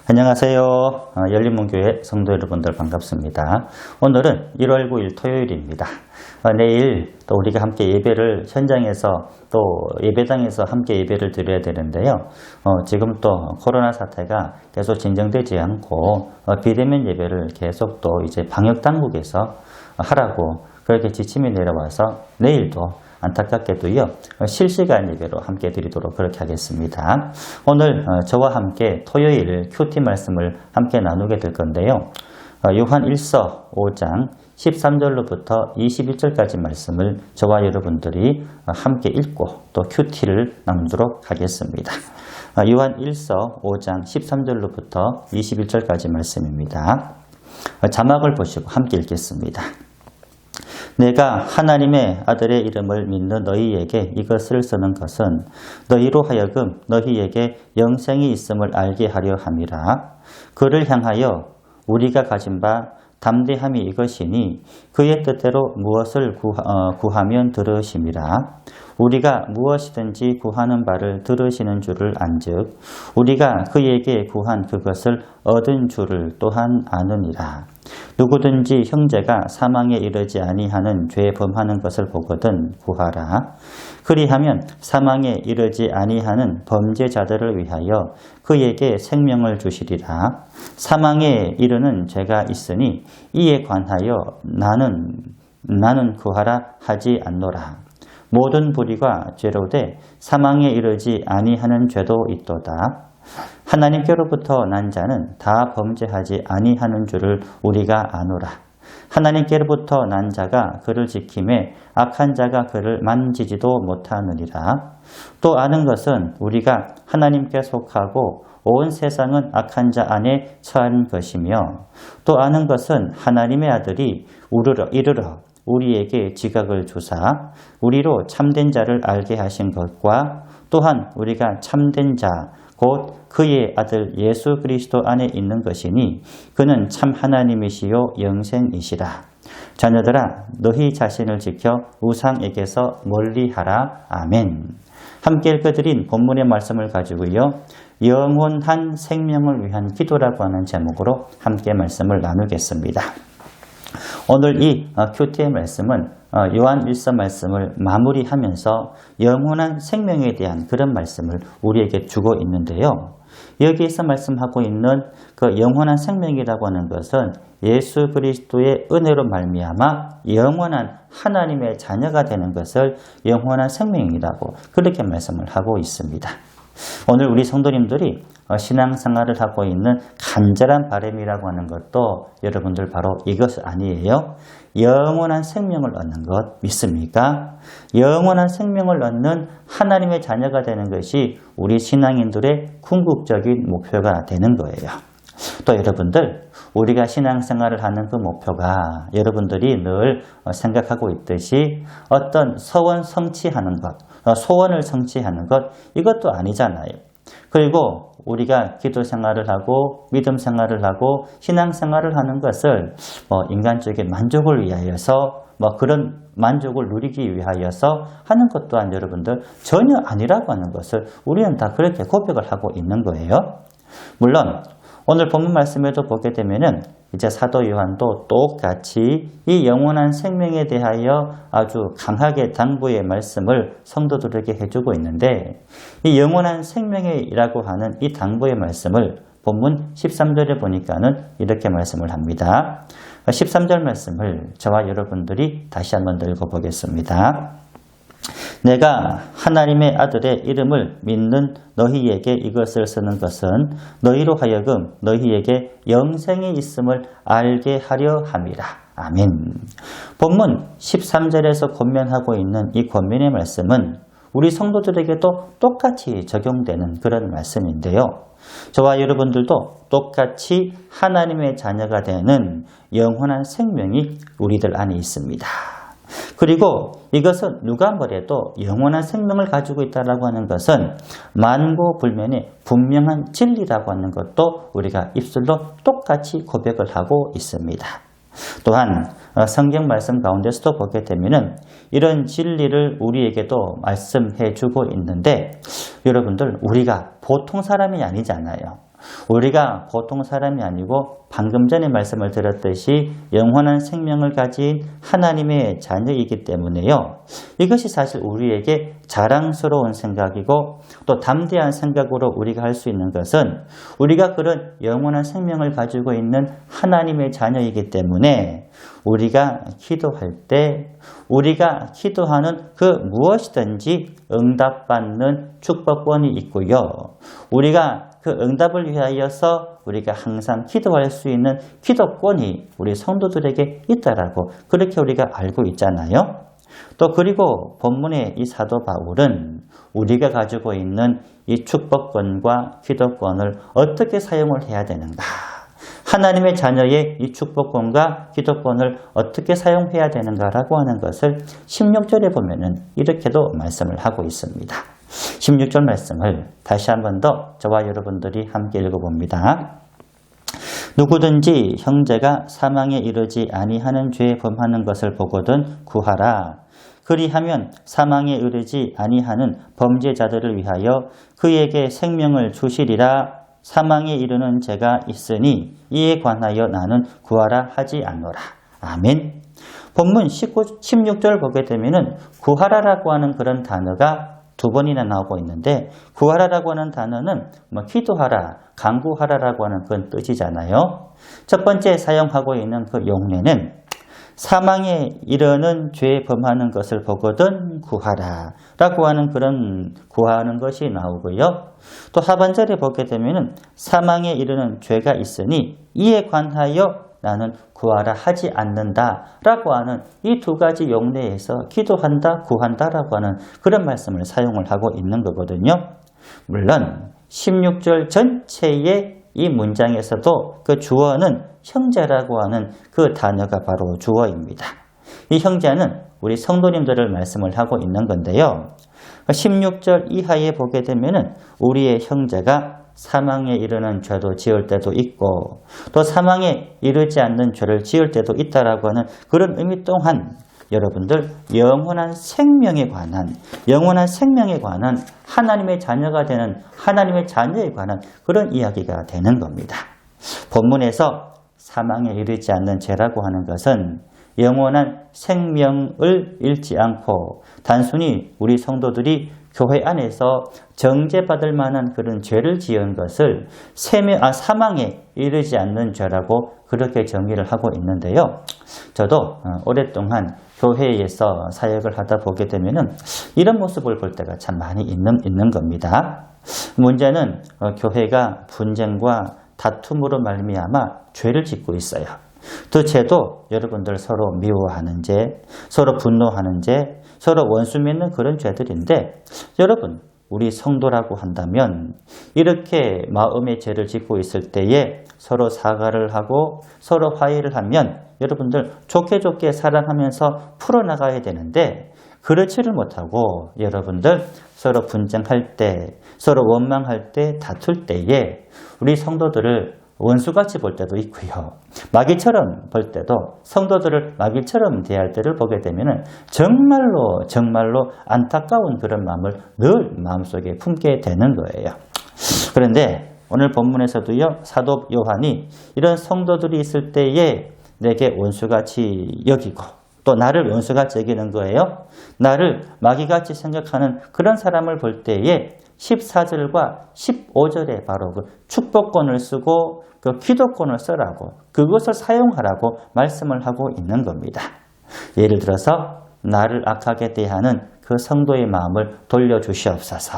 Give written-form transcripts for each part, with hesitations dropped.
안녕하세요. 열린문교회 성도 여러분들 반갑습니다. 오늘은 1월 9일 토요일입니다. 내일 또 우리가 함께 예배를 현장에서 또 예배당에서 함께 예배를 드려야 되는데요. 지금 또 코로나 사태가 계속 진정되지 않고 비대면 예배를 계속 또 이제 방역 당국에서 하라고 그렇게 지침이 내려와서 내일도 안타깝게도요 실시간 예배로 함께 드리도록 그렇게 하겠습니다. 오늘 저와 함께 토요일 큐티 말씀을 함께 나누게 될 건데요. 요한 1서 5장 13절로부터 21절까지 말씀을 저와 여러분들이 함께 읽고 또 큐티를 나누도록 하겠습니다. 요한 1서 5장 13절로부터 21절까지 말씀입니다. 자막을 보시고 함께 읽겠습니다. 내가 하나님의 아들의 이름을 믿는 너희에게 이것을 쓰는 것은 너희로 하여금 너희에게 영생이 있음을 알게 하려 함이라. 그를 향하여 우리가 가진 바 담대함이 이것이니 그의 뜻대로 무엇을 구하면 들으심이라. 우리가 무엇이든지 구하는 바를 들으시는 줄을 안즉 우리가 그에게 구한 그것을 얻은 줄을 또한 아느니라. 누구든지 형제가 사망에 이르지 아니하는 죄 범하는 것을 보거든 구하라. 그리하면 사망에 이르지 아니하는 범죄자들을 위하여 그에게 생명을 주시리라. 사망에 이르는 죄가 있으니 이에 관하여 나는 구하라 하지 않노라. 모든 불의가 죄로되 사망에 이르지 아니하는 죄도 있도다. 하나님께로부터 난 자는 다 범죄하지 아니하는 줄을 우리가 아노라. 하나님께로부터 난 자가 그를 지킴에 악한 자가 그를 만지지도 못하느니라. 또 아는 것은 우리가 하나님께 속하고 온 세상은 악한 자 안에 처한 것이며 또 아는 것은 하나님의 아들이 이르러 우리에게 지각을 주사 우리로 참된 자를 알게 하신 것과 또한 우리가 참된 자 곧 그의 아들 예수 그리스도 안에 있는 것이니 그는 참 하나님이시요 영생이시라. 자녀들아 너희 자신을 지켜 우상에게서 멀리하라. 아멘. 함께 읽어드린 본문의 말씀을 가지고요. 영원한 생명을 위한 기도라고 하는 제목으로 함께 말씀을 나누겠습니다. 오늘 이 큐티의 말씀은 요한 1서 말씀을 마무리하면서 영원한 생명에 대한 그런 말씀을 우리에게 주고 있는데요. 여기에서 말씀하고 있는 그 영원한 생명이라고 하는 것은 예수 그리스도의 은혜로 말미암아 영원한 하나님의 자녀가 되는 것을 영원한 생명이라고 그렇게 말씀을 하고 있습니다. 오늘 우리 성도님들이 신앙생활을 하고 있는 간절한 바람이라고 하는 것도 여러분들 바로 이것 아니에요? 영원한 생명을 얻는 것 믿습니까? 영원한 생명을 얻는 하나님의 자녀가 되는 것이 우리 신앙인들의 궁극적인 목표가 되는 거예요. 또 여러분들 우리가 신앙생활을 하는 그 목표가 여러분들이 늘 생각하고 있듯이 어떤 소원을 성취하는 것 이것도 아니잖아요. 그리고 우리가 기도 생활을 하고 믿음 생활을 하고 신앙 생활을 하는 것을 인간적인 만족을 위하여서 그런 만족을 누리기 위하여서 하는 것 또한 여러분들 전혀 아니라고 하는 것을 우리는 다 그렇게 고백을 하고 있는 거예요. 물론 오늘 본문 말씀에도 보게 되면은 이제 사도 요한도 똑같이 이 영원한 생명에 대하여 아주 강하게 당부의 말씀을 성도들에게 해주고 있는데 이 영원한 생명이라고 하는 이 당부의 말씀을 본문 13절에 보니까는 이렇게 말씀을 합니다. 13절 말씀을 저와 여러분들이 다시 한번 읽어보겠습니다. 내가 하나님의 아들의 이름을 믿는 너희에게 이것을 쓰는 것은 너희로 하여금 너희에게 영생이 있음을 알게 하려 함이라. 아멘. 본문 13절에서 권면하고 있는 이 권면의 말씀은 우리 성도들에게도 똑같이 적용되는 그런 말씀인데요. 저와 여러분들도 똑같이 하나님의 자녀가 되는 영원한 생명이 우리들 안에 있습니다. 그리고 이것은 누가 뭐래도 영원한 생명을 가지고 있다고 하는 것은 만고불면의 분명한 진리라고 하는 것도 우리가 입술로 똑같이 고백을 하고 있습니다. 또한 성경 말씀 가운데서도 보게 되면은 이런 진리를 우리에게도 말씀해 주고 있는데 여러분들 우리가 보통 사람이 아니잖아요. 우리가 보통 사람이 아니고 방금 전에 말씀을 드렸듯이 영원한 생명을 가진 하나님의 자녀이기 때문에요. 이것이 사실 우리에게 자랑스러운 생각이고 또 담대한 생각으로 우리가 할 수 있는 것은 우리가 그런 영원한 생명을 가지고 있는 하나님의 자녀이기 때문에 우리가 기도할 때 우리가 기도하는 그 무엇이든지 응답받는 축복권이 있고요. 우리가 그 응답을 위하여서 우리가 항상 기도할 수 있는 기도권이 우리 성도들에게 있다라고 그렇게 우리가 알고 있잖아요. 또 그리고 본문의 이 사도 바울은 우리가 가지고 있는 이 축복권과 기도권을 어떻게 사용을 해야 되는가? 하나님의 자녀의 이 축복권과 기도권을 어떻게 사용해야 되는가라고 하는 것을 16절에 보면은 이렇게도 말씀을 하고 있습니다. 16절 말씀을 다시 한 번 더 저와 여러분들이 함께 읽어봅니다. 누구든지 형제가 사망에 이르지 아니하는 죄에 범하는 것을 보거든 구하라. 그리하면 사망에 이르지 아니하는 범죄자들을 위하여 그에게 생명을 주시리라. 사망에 이르는 죄가 있으니 이에 관하여 나는 구하라 하지 않노라. 아멘. 본문 16절 보게 되면은 구하라라고 하는 그런 단어가 두 번이나 나오고 있는데 구하라라고 하는 단어는 기도하라, 간구하라라고 하는 그런 뜻이잖아요. 첫 번째 사용하고 있는 그 용례는 사망에 이르는 죄에 범하는 것을 보거든 구하라 라고 하는 그런 구하는 것이 나오고요. 또 하반절에 보게 되면 사망에 이르는 죄가 있으니 이에 관하여 나는 구하라 하지 않는다 라고 하는 이 두 가지 용례에서 기도한다, 구한다 라고 하는 그런 말씀을 사용을 하고 있는 거거든요. 물론 16절 전체의 이 문장에서도 그 주어는 형제라고 하는 그 단어가 바로 주어입니다. 이 형제는 우리 성도님들을 말씀을 하고 있는 건데요. 16절 이하에 보게 되면은 우리의 형제가 사망에 이르는 죄도 지을 때도 있고 또 사망에 이르지 않는 죄를 지을 때도 있다라고 하는 그런 의미 또한 여러분들 영원한 생명에 관한 하나님의 자녀가 되는 하나님의 자녀에 관한 그런 이야기가 되는 겁니다. 본문에서 사망에 이르지 않는 죄라고 하는 것은 영원한 생명을 잃지 않고 단순히 우리 성도들이 교회 안에서 정죄받을 만한 그런 죄를 지은 것을 사망에 이르지 않는 죄라고 그렇게 정의를 하고 있는데요. 저도 오랫동안 교회에서 사역을 하다 보게 되면은 이런 모습을 볼 때가 참 많이 있는 겁니다. 문제는 교회가 분쟁과 다툼으로 말미암아 죄를 짓고 있어요. 그 죄도 여러분들 서로 미워하는 죄, 서로 분노하는 죄, 서로 원수 맺는 그런 죄들인데 여러분 우리 성도라고 한다면 이렇게 마음의 죄를 짓고 있을 때에 서로 사과를 하고 서로 화해를 하면 여러분들 좋게 사랑하면서 풀어나가야 되는데 그렇지를 못하고 여러분들 서로 분쟁할 때, 서로 원망할 때, 다툴 때에 우리 성도들을 원수같이 볼 때도 있고요. 마귀처럼 볼 때도 성도들을 마귀처럼 대할 때를 보게 되면 정말로 안타까운 그런 마음을 늘 마음속에 품게 되는 거예요. 그런데 오늘 본문에서도요. 사도 요한이 이런 성도들이 있을 때에 내게 원수같이 여기고 또 나를 원수같이 여기는 거예요. 나를 마귀같이 생각하는 그런 사람을 볼 때에 14절과 15절에 바로 그 축복권을 쓰고 그 기도권을 쓰라고 그것을 사용하라고 말씀을 하고 있는 겁니다. 예를 들어서 나를 악하게 대하는 그 성도의 마음을 돌려주시옵소서.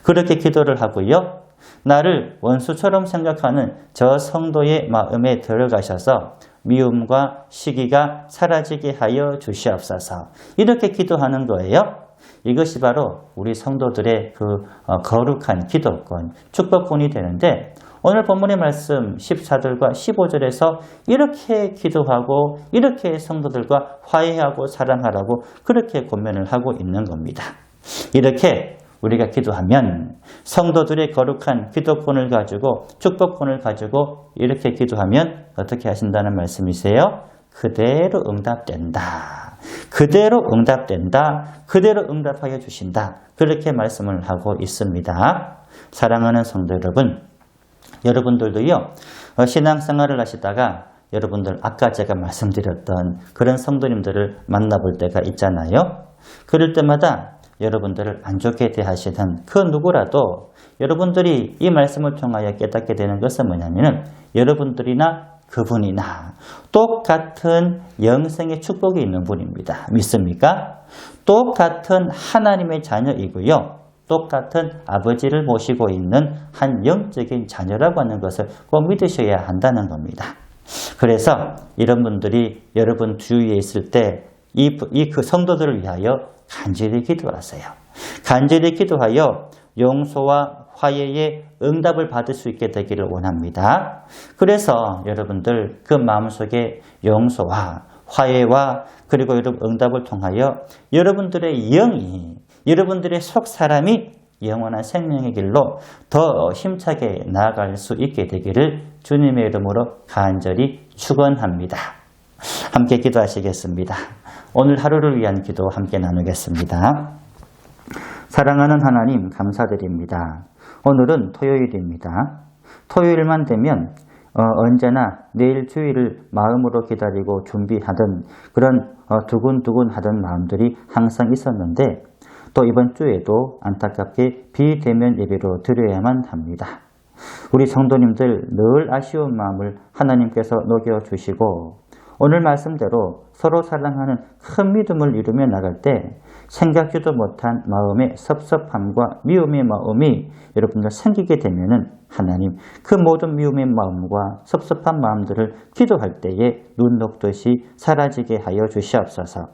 그렇게 기도를 하고요. 나를 원수처럼 생각하는 저 성도의 마음에 들어가셔서 미움과 시기가 사라지게 하여 주시옵소서. 이렇게 기도하는 거예요. 이것이 바로 우리 성도들의 그 거룩한 기도권, 축복권이 되는데 오늘 본문의 말씀 14절과 15절에서 이렇게 기도하고 이렇게 성도들과 화해하고 사랑하라고 그렇게 권면을 하고 있는 겁니다. 이렇게 우리가 기도하면 성도들의 거룩한 기도권을 가지고 축복권을 가지고 이렇게 기도하면 어떻게 하신다는 말씀이세요? 그대로 응답된다. 그대로 응답하여 주신다. 그렇게 말씀을 하고 있습니다. 사랑하는 성도 여러분, 여러분들도요, 신앙생활을 하시다가 여러분들 아까 제가 말씀드렸던 그런 성도님들을 만나볼 때가 있잖아요. 그럴 때마다 여러분들을 안 좋게 대하시는 그 누구라도 여러분들이 이 말씀을 통하여 깨닫게 되는 것은 뭐냐면은 여러분들이나 그분이나 똑같은 영생의 축복이 있는 분입니다. 믿습니까? 똑같은 하나님의 자녀이고요. 똑같은 아버지를 모시고 있는 한 영적인 자녀라고 하는 것을 꼭 믿으셔야 한다는 겁니다. 그래서 이런 분들이 여러분 주위에 있을 때 그 성도들을 위하여 간절히 기도하세요. 간절히 기도하여 용서와 화해의 응답을 받을 수 있게 되기를 원합니다. 그래서 여러분들 그 마음속에 용서와 화해와 그리고 여러분 응답을 통하여 여러분들의 영이 여러분들의 속 사람이 영원한 생명의 길로 더 힘차게 나아갈 수 있게 되기를 주님의 이름으로 간절히 축원합니다. 함께 기도하시겠습니다. 오늘 하루를 위한 기도 함께 나누겠습니다. 사랑하는 하나님 감사드립니다. 오늘은 토요일입니다. 토요일만 되면 언제나 내일 주일을 마음으로 기다리고 준비하던 그런 두근두근하던 마음들이 항상 있었는데 또 이번 주에도 안타깝게 비대면 예배로 드려야만 합니다. 우리 성도님들 늘 아쉬운 마음을 하나님께서 녹여주시고 오늘 말씀대로 서로 사랑하는 큰 믿음을 이루며 나갈 때 생각지도 못한 마음의 섭섭함과 미움의 마음이 여러분들 생기게 되면은 하나님 그 모든 미움의 마음과 섭섭한 마음들을 기도할 때에 눈 녹듯이 사라지게 하여 주시옵소서.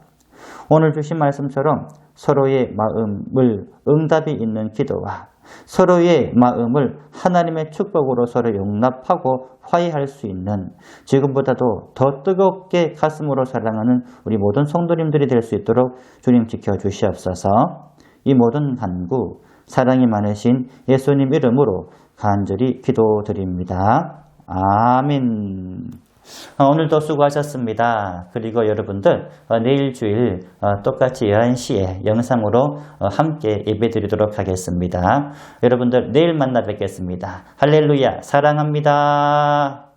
오늘 주신 말씀처럼 서로의 마음을 응답이 있는 기도와 서로의 마음을 하나님의 축복으로 서로 용납하고 화해할 수 있는 지금보다도 더 뜨겁게 가슴으로 사랑하는 우리 모든 성도님들이 될 수 있도록 주님 지켜주시옵소서. 이 모든 간구 사랑이 많으신 예수님 이름으로 간절히 기도드립니다. 아멘. 오늘도 수고하셨습니다. 그리고 여러분들 내일 주일 똑같이 11시에 영상으로 함께 예배드리도록 하겠습니다. 여러분들 내일 만나 뵙겠습니다. 할렐루야 사랑합니다.